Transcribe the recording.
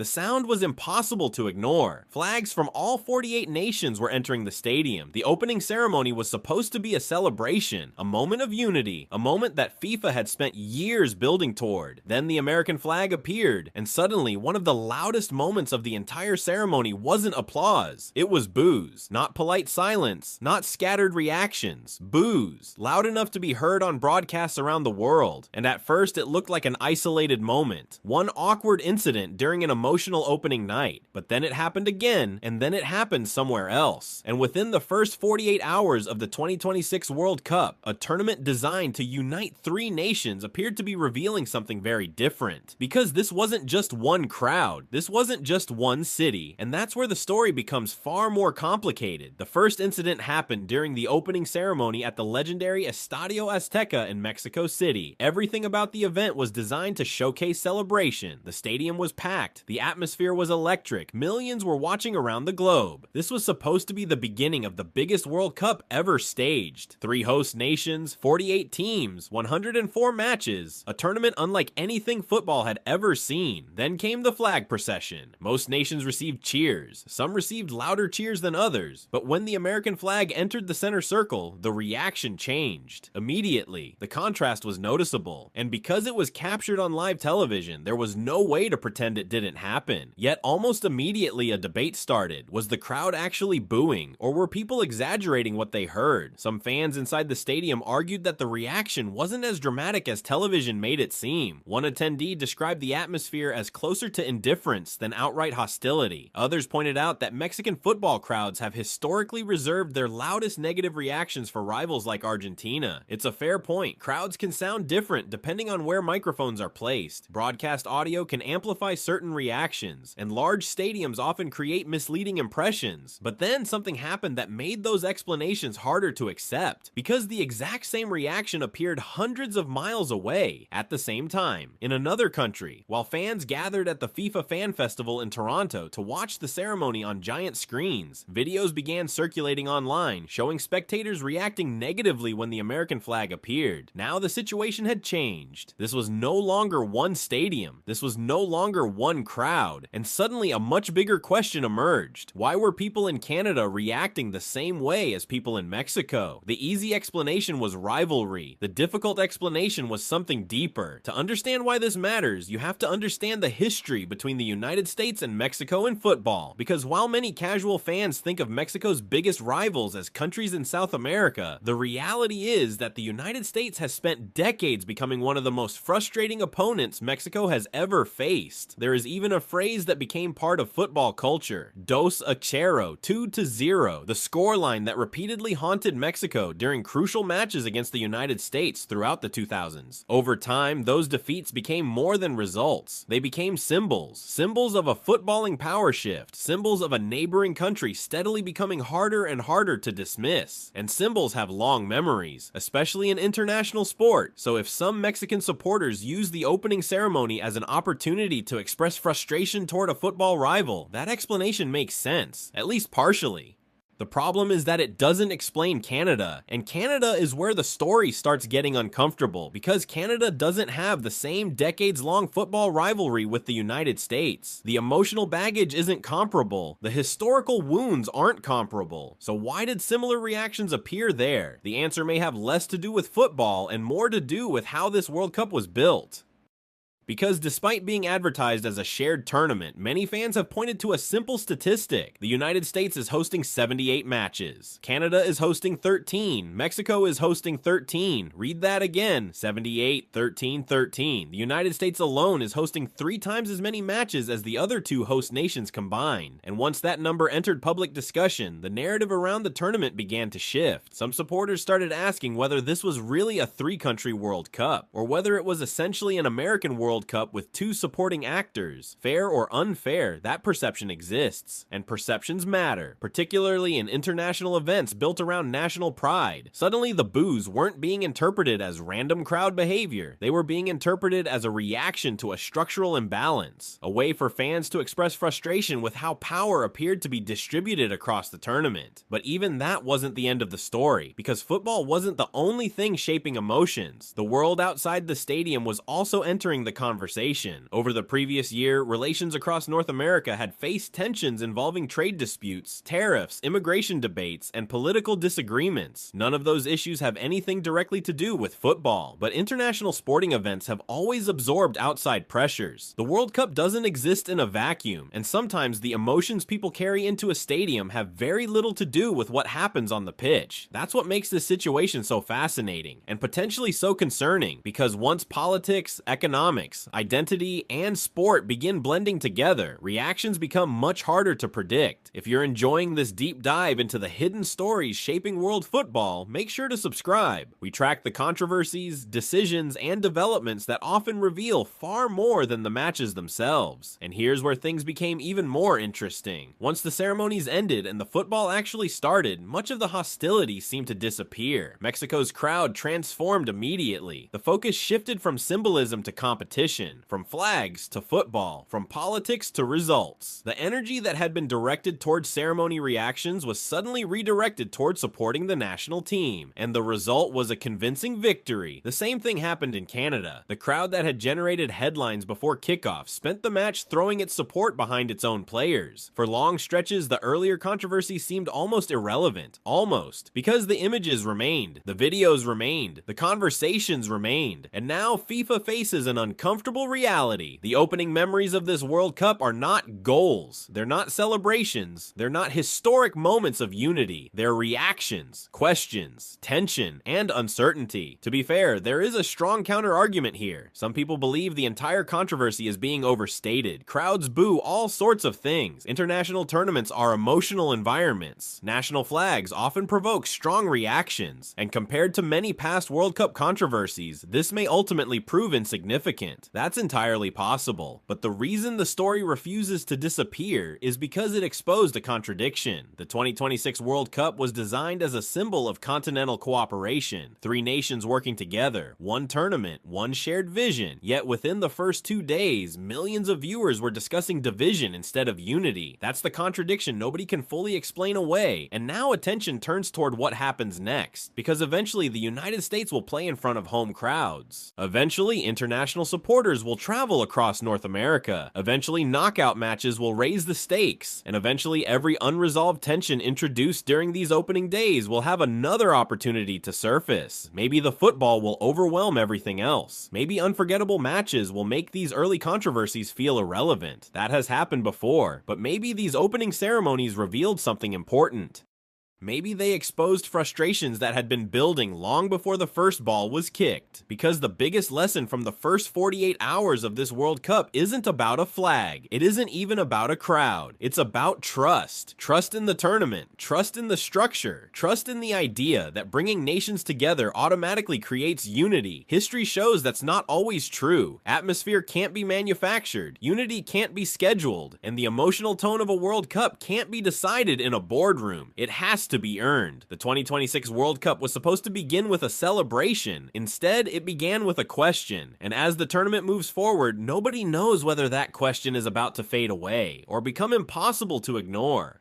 The sound was impossible to ignore. Flags from all 48 nations were entering the stadium. The opening ceremony was supposed to be a celebration, a moment of unity, a moment that FIFA had spent years building toward. Then the American flag appeared, and suddenly one of the loudest moments of the entire ceremony wasn't applause. It was boos. Not polite silence, not scattered reactions. Boos. Loud enough to be heard on broadcasts around the world. And at first it looked like an isolated moment. One awkward incident during an emotional opening night. But then it happened again, and then it happened somewhere else. And within the first 48 hours of the 2026 World Cup, a tournament designed to unite 3 nations appeared to be revealing something very different. Because this wasn't just one crowd, this wasn't just one city, and that's where the story becomes far more complicated. The first incident happened during the opening ceremony at the legendary Estadio Azteca in Mexico City. Everything about the event was designed to showcase celebration. The stadium was packed, the atmosphere was electric, millions were watching around the globe. This was supposed to be the beginning of the biggest World Cup ever staged. 3 host nations, 48 teams, 104 matches, a tournament unlike anything football had ever seen. Then came the flag procession. Most nations received cheers, some received louder cheers than others, but when the American flag entered the center circle, the reaction changed. Immediately, the contrast was noticeable, and because it was captured on live television, there was no way to pretend it didn't happen. Yet almost immediately a debate started. Was the crowd actually booing, or were people exaggerating what they heard? Some fans inside the stadium argued that the reaction wasn't as dramatic as television made it seem. One attendee described the atmosphere as closer to indifference than outright hostility. Others pointed out that Mexican football crowds have historically reserved their loudest negative reactions for rivals like Argentina. It's a fair point. Crowds can sound different depending on where microphones are placed. Broadcast audio can amplify certain reactions, and large stadiums often create misleading impressions. But then something happened that made those explanations harder to accept, because the exact same reaction appeared hundreds of miles away at the same time in another country. While fans gathered at the FIFA Fan Festival in Toronto to watch the ceremony on giant screens, videos began circulating online showing spectators reacting negatively when the American flag appeared. Now the situation had changed. This was no longer one stadium. This was no longer one crowd. And suddenly a much bigger question emerged. Why were people in Canada reacting the same way as people in Mexico? The easy explanation was rivalry. The difficult explanation was something deeper. To understand why this matters, you have to understand the history between the United States and Mexico in football. Because while many casual fans think of Mexico's biggest rivals as countries in South America, the reality is that the United States has spent decades becoming one of the most frustrating opponents Mexico has ever faced. There is even a phrase that became part of football culture: 2-0, 2-0, the scoreline that repeatedly haunted Mexico during crucial matches against the United States throughout the 2000s. Over time, those defeats became more than results. They became symbols. Symbols of a footballing power shift. Symbols of a neighboring country steadily becoming harder and harder to dismiss. And symbols have long memories, especially in international sport. So if some Mexican supporters use the opening ceremony as an opportunity to express frustration toward a football rival, that explanation makes sense, at least partially. The problem is that it doesn't explain Canada, and Canada is where the story starts getting uncomfortable, because Canada doesn't have the same decades-long football rivalry with the United States. The emotional baggage isn't comparable. The historical wounds aren't comparable. So why did similar reactions appear there? The answer may have less to do with football and more to do with how this World Cup was built. Because despite being advertised as a shared tournament, many fans have pointed to a simple statistic. The United States is hosting 78 matches. Canada is hosting 13. Mexico is hosting 13. Read that again. 78, 13, 13. The United States alone is hosting 3 times as many matches as the other 2 host nations combined. And once that number entered public discussion, the narrative around the tournament began to shift. Some supporters started asking whether this was really a 3-country World Cup, or whether it was essentially an American World Cup with 2 supporting actors. Fair or unfair, that perception exists, and perceptions matter, particularly in international events built around national pride. Suddenly the boos weren't being interpreted as random crowd behavior. They were being interpreted as a reaction to a structural imbalance, a way for fans to express frustration with how power appeared to be distributed across the tournament. But even that wasn't the end of the story, because football wasn't the only thing shaping emotions. The world outside the stadium was also entering the conversation. Over the previous year, relations across North America had faced tensions involving trade disputes, tariffs, immigration debates, and political disagreements. None of those issues have anything directly to do with football, but international sporting events have always absorbed outside pressures. The World Cup doesn't exist in a vacuum, and sometimes the emotions people carry into a stadium have very little to do with what happens on the pitch. That's what makes this situation so fascinating, and potentially so concerning, because once politics, economics, identity, and sport begin blending together, reactions become much harder to predict. If you're enjoying this deep dive into the hidden stories shaping world football, make sure to subscribe. We track the controversies, decisions, and developments that often reveal far more than the matches themselves. And here's where things became even more interesting. Once the ceremonies ended and the football actually started, much of the hostility seemed to disappear. Mexico's crowd transformed immediately. The focus shifted from symbolism to competition, from flags to football, from politics to results. The energy that had been directed towards ceremony reactions was suddenly redirected towards supporting the national team, and the result was a convincing victory. The same thing happened in Canada. The crowd that had generated headlines before kickoff spent the match throwing its support behind its own players. For long stretches, the earlier controversy seemed almost irrelevant. Almost. Because the images remained, the videos remained, the conversations remained, and now FIFA faces an uncomfortable reality. The opening memories of this World Cup are not goals. They're not celebrations. They're not historic moments of unity. They're reactions, questions, tension, and uncertainty. To be fair, there is a strong counter-argument here. Some people believe the entire controversy is being overstated. Crowds boo all sorts of things. International tournaments are emotional environments. National flags often provoke strong reactions. And compared to many past World Cup controversies, this may ultimately prove insignificant. That's entirely possible. But the reason the story refuses to disappear is because it exposed a contradiction. The 2026 World Cup was designed as a symbol of continental cooperation. 3 nations working together, one tournament, one shared vision. Yet within the first 2 days, millions of viewers were discussing division instead of unity. That's the contradiction nobody can fully explain away. And now attention turns toward what happens next, because eventually the United States will play in front of home crowds. Eventually, international supporters will travel across North America. Eventually, knockout matches will raise the stakes. And eventually, every unresolved tension introduced during these opening days will have another opportunity to surface. Maybe the football will overwhelm everything else. Maybe unforgettable matches will make these early controversies feel irrelevant. That has happened before, but maybe these opening ceremonies revealed something important. Maybe they exposed frustrations that had been building long before the first ball was kicked. Because the biggest lesson from the first 48 hours of this World Cup isn't about a flag. It isn't even about a crowd. It's about trust. Trust in the tournament. Trust in the structure. Trust in the idea that bringing nations together automatically creates unity. History shows that's not always true. Atmosphere can't be manufactured. Unity can't be scheduled. And the emotional tone of a World Cup can't be decided in a boardroom. It has to be earned. The 2026 World Cup was supposed to begin with a celebration. Instead, it began with a question. And as the tournament moves forward, nobody knows whether that question is about to fade away or become impossible to ignore.